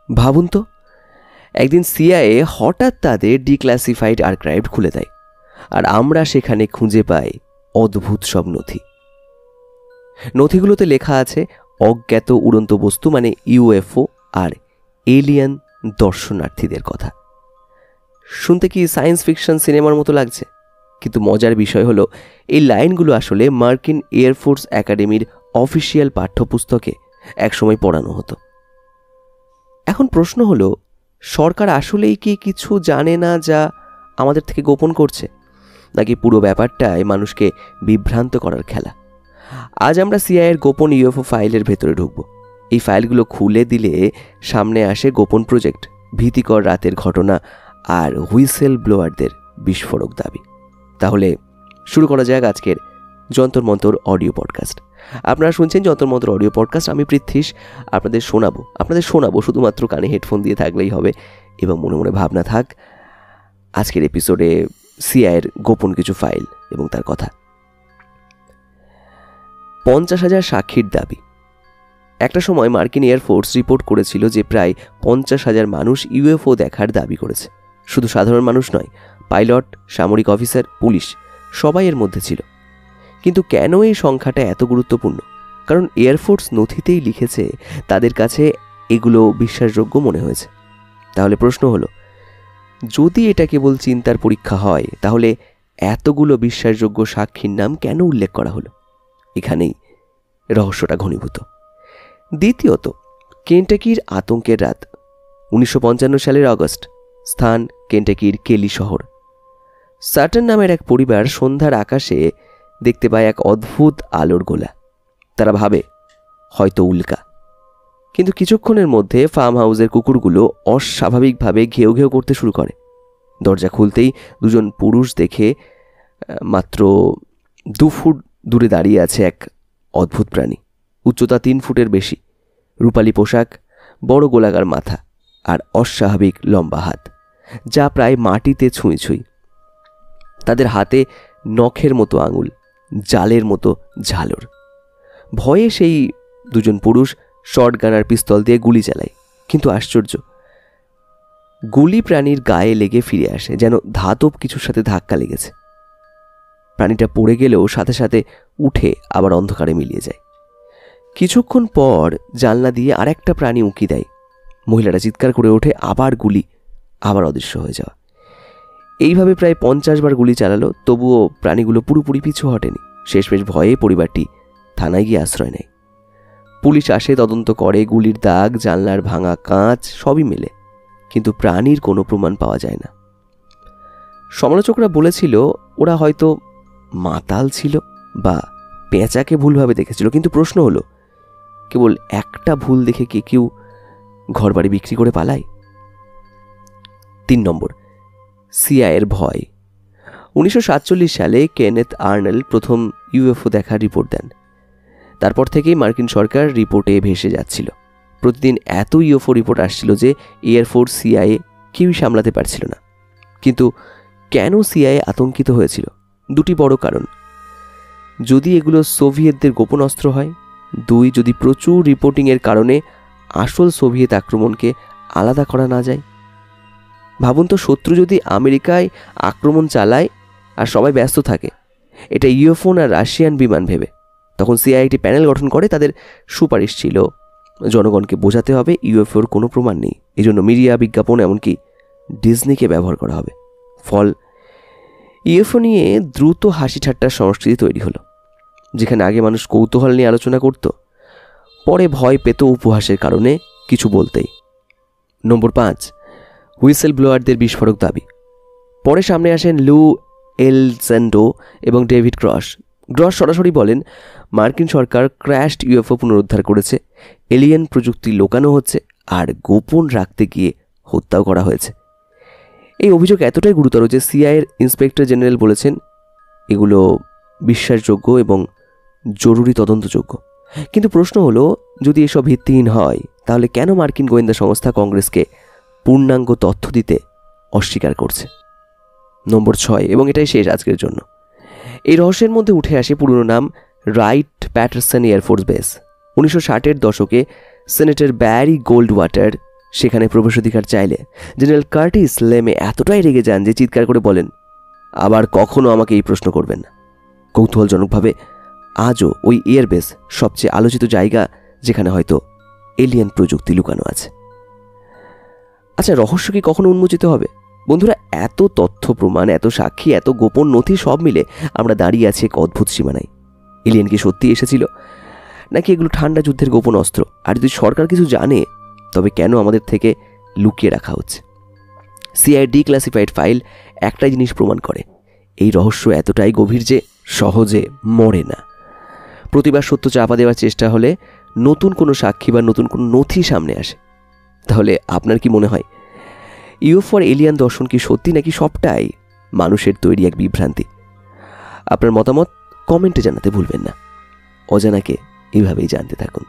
ভাবুন তো, একদিন সিআইএ হঠাৎ তাদের ডিক্লাসিফাইড আর্কাইভ খুলে দেয়, আর আমরা সেখানে খুঁজে পাই অদ্ভুত সব নথিগুলোতে লেখা আছে অজ্ঞাত উড়ন্ত বস্তু মানে ইউএফও আর এলিয়ান দর্শনার্থীদের কথা। শুনতে কি সায়েন্স ফিকশন সিনেমার মতো লাগছে? কিন্তু মজার বিষয় হলো এই লাইনগুলো আসলে মার্কিন এয়ারফোর্স একাডেমির অফিসিয়াল পাঠ্যপুস্তকে একসময় পড়ানো হতো। এখন প্রশ্ন হলো, সরকার আসলেই কি কিছু জানে না যা আমাদের থেকে গোপন করছে, নাকি পুরো ব্যাপারটাই মানুষকে বিভ্রান্ত করার খেলা? আজ আমরা সিআইএর গোপন ইউএফও ফাইলের ভেতরে ঢুকব। এই ফাইলগুলো খুলে দিলে সামনে আসে গোপন প্রজেক্ট, ভীতিকর রাতের ঘটনা আর হুইসেল ব্লোয়ারদের বিস্ফোরক দাবি। তাহলে শুরু করা যাক আজকের যন্তর মন্তর অডিও পডকাস্ট। আপনারা শুনছেন যন্তর মন্তর অডিও পডকাস্ট। আমি পৃথ্বীশ আপনাদের শোনাবো শুধুমাত্র কানে হেডফোন দিয়ে থাকলেই হবে এবং মনে মনে ভাবনা থাক আজকের এপিসোডে সিআইএর গোপন কিছু ফাইল এবং তার কথা। 50,000 সাক্ষীর দাবি। একটা সময় মার্কিন এয়ারফোর্স রিপোর্ট করেছিল যে প্রায় 50,000 মানুষ ইউএফও দেখার দাবি করেছে। শুধু সাধারণ মানুষ নয়, পাইলট, সামরিক অফিসার, পুলিশ সবাই এর মধ্যে ছিল। কিন্তু কেন এই সংখ্যাটা এত গুরুত্বপূর্ণ? কারণ এয়ারফোর্স নথিতেই লিখেছে তাদের কাছে এগুলো বিশ্বাসযোগ্য মনে হয়েছে। তাহলে প্রশ্ন হলো, যদি এটা কেবল চিন্তার পরীক্ষা হয়, তাহলে এতগুলো বিশ্বাসযোগ্য সাক্ষীর নাম কেন উল্লেখ করা হলো? এখানেই রহস্যটা ঘনীভূত। দ্বিতীয়ত, কেন্টাকির আতঙ্কের রাত। 1955 সালের অগস্ট, স্থান কেন্টাকির কেলি শহর। সাটন নামের এক পরিবার সন্ধ্যার আকাশে দেখতে পায় এক অদ্ভুত আলোর গোলা। তারা ভাবে হয়তো উল্কা, কিন্তু কিছুক্ষণের মধ্যে ফার্ম হাউসের কুকুরগুলো অস্বাভাবিকভাবে ঘেউ ঘেউ করতে শুরু করে। দরজা খুলতেই দুজন পুরুষ দেখে মাত্র 2 ফুট দূরে দাঁড়িয়ে আছে এক অদ্ভুত প্রাণী। উচ্চতা 3 ফুটের বেশি, রূপালী পোশাক, বড় গোলাকার মাথা আর অস্বাভাবিক লম্বা হাত, যা প্রায় মাটিতে ছুঁই ছুঁই। তাদের হাতে নখের মতো আঙুল, জালের মতো ঝালর। ভয়ে সেই দুজন পুরুষ শর্ট গান আর পিস্তল দিয়ে গুলি চালায়। কিন্তু আশ্চর্য, গুলি প্রাণীর গায়ে লেগে ফিরে আসে, যেন ধাতব কিছুর সাথে ধাক্কা লেগেছে। প্রাণীটা পড়ে গেলেও সাথে সাথে উঠে আবার অন্ধকারে মিলিয়ে যায়। কিছুক্ষণ পর জানলা দিয়ে আরেকটা প্রাণী উঁকি দেয়। মহিলাটা চিৎকার করে ওঠে, আবার গুলি, আবার অদৃশ্য হয়ে যাওয়া। এইভাবে প্রায় 50 বার গুলি চালালো, তবুও প্রাণীগুলো পুরোপুরি পিছু হটেনি। শেষমেশ ভয়ে পরিবারটি থানায় গিয়ে আশ্রয় নেয়। পুলিশ আসে, তদন্ত করে, গুলির দাগ, জানলার ভাঙা কাঁচ সবই মেলে, কিন্তু প্রাণীর কোনো প্রমাণ পাওয়া যায় না। সমালোচকরা বলেছিল ওরা হয়তো মাতাল ছিল বা পেঁচাকে ভুলভাবে দেখেছিল। কিন্তু প্রশ্ন হলো, কেবল একটা ভুল দেখে কি কেউ ঘরবাড়ি বিক্রি করে পালায়? 3 নম্বর, সিআইএর ভয়। 1947 সালে কেনেথ আর্নল্ড প্রথম ইউএফও দেখার রিপোর্ট দেন। তারপর থেকেই মার্কিন সরকার রিপোর্টে ভেসে যাচ্ছিল। প্রতিদিন এত ইউএফও রিপোর্ট আসছিল যে এয়ারফোর্স, সিআইএ কেউই সামলাতে পারছিল না। কিন্তু কেন সিআইএ আতঙ্কিত হয়েছিল? 2টি বড় কারণ। যদি এগুলো সোভিয়েতদের গোপন অস্ত্র হয়, 2, যদি প্রচুর রিপোর্টিংয়ের কারণে আসল সোভিয়েত আক্রমণকে আলাদা করা না যায়। ভাবুন তো, শত্রু যদি আমেরিকায় আক্রমণ চালায় আর সবাই ব্যস্ত থাকে, এটা ইউএফও আর রাশিয়ান বিমান ভেবে, তখন সিআইএ একটি প্যানেল গঠন করে। তাদের সুপারিশ ছিল জনগণকে বোঝাতে হবে ইউএফওর কোনো প্রমাণ নেই। এই জন্য মিডিয়া, বিজ্ঞাপন, এমনকি ডিজনিকে ব্যবহার করা হবে। ফল, ইউএফও নিয়ে দ্রুত হাসি ঠাট্টার সংস্কৃতি তৈরি হলো। যেখানে আগে মানুষ কৌতূহল নিয়ে আলোচনা করত, পরে ভয় পেত উপহাসের কারণে কিছু বলতেই। নম্বর 5, হুইসেল ব্লোয়ারদের বিস্ফোরক দাবি। পরে সামনে আসেন লু এলজেন্ডো এবং ডেভিড গ্রস। সরাসরি বলেন মার্কিন সরকার ক্র্যাশড ইউএফও পুনরুদ্ধার করেছে, এলিয়েন প্রযুক্তি লোকানো হচ্ছে আর গোপন রাখতে গিয়ে হত্যাও করা হয়েছে। এই অভিযোগ এতটাই গুরুতর যে সিআইএর ইন্সপেক্টর জেনারেল বলেছেন এগুলো বিশ্বাসযোগ্য এবং জরুরি তদন্তযোগ্য। কিন্তু প্রশ্ন হলো, যদি এসব ভিত্তিহীন হয়, তাহলে কেন মার্কিন গোয়েন্দা সংস্থা কংগ্রেসকে পূর্ণাঙ্গ তথ্য দিতে অস্বীকার করছে? নম্বর 6, এবং এটাই শেষ আজকের জন্য। এই রহস্যের মধ্যে উঠে আসে পুরনো নাম রাইট প্যাটারসন এয়ারফোর্স বেস। 1960-এর দশকে সেনেটর ব্যারি গোল্ডওয়াটার সেখানে প্রবেশাধিকার চাইলে জেনারেল কার্টিস লেমে এতটাই রেগে যান যে চিৎকার করে বলেন, আবার কখনো আমাকে এই প্রশ্ন করবেন না। কৌতূহলজনকভাবে আজও ওই এয়ারবেস সবচেয়ে আলোচিত জায়গা যেখানে হয়তো এলিয়েন প্রযুক্তি লুকানো আছে। আচ্ছা, রহস্য কি কখনো উন্মোচিত হবে? বন্ধুরা, এত তথ্য প্রমাণ, এত সাক্ষী, এত গোপন নথি সব মিলে আমরা দাঁড়িয়ে আছি এক অদ্ভুত সীমানায়। এলিয়েন কি সত্যি এসেছিল, নাকি এগুলো ঠান্ডা যুদ্ধের গোপন অস্ত্র? আর যদি সরকার কিছু জানে, তবে কেন আমাদের থেকে লুকিয়ে রাখা হচ্ছে? সিআইএ ডিক্লাসিফাইড ফাইল একটাই জিনিস প্রমাণ করে, এই রহস্য এতটাই গভীর যে সহজে মরে না। প্রতিবার সত্য চাপা দেওয়ার চেষ্টা হলে নতুন কোনো সাক্ষী বা নতুন কোনো নথি সামনে আসে। তাহলে আপনার কি মনে হয়, ইউএফও আর এলিয়ান দর্শন কি সত্যি, নাকি সবটাই মানুষের তৈরি এক বিভ্রান্তি? আপনার মতামত কমেন্টে জানাতে ভুলবেন না। অজানাকে এইভাবেই জানতে থাকুন।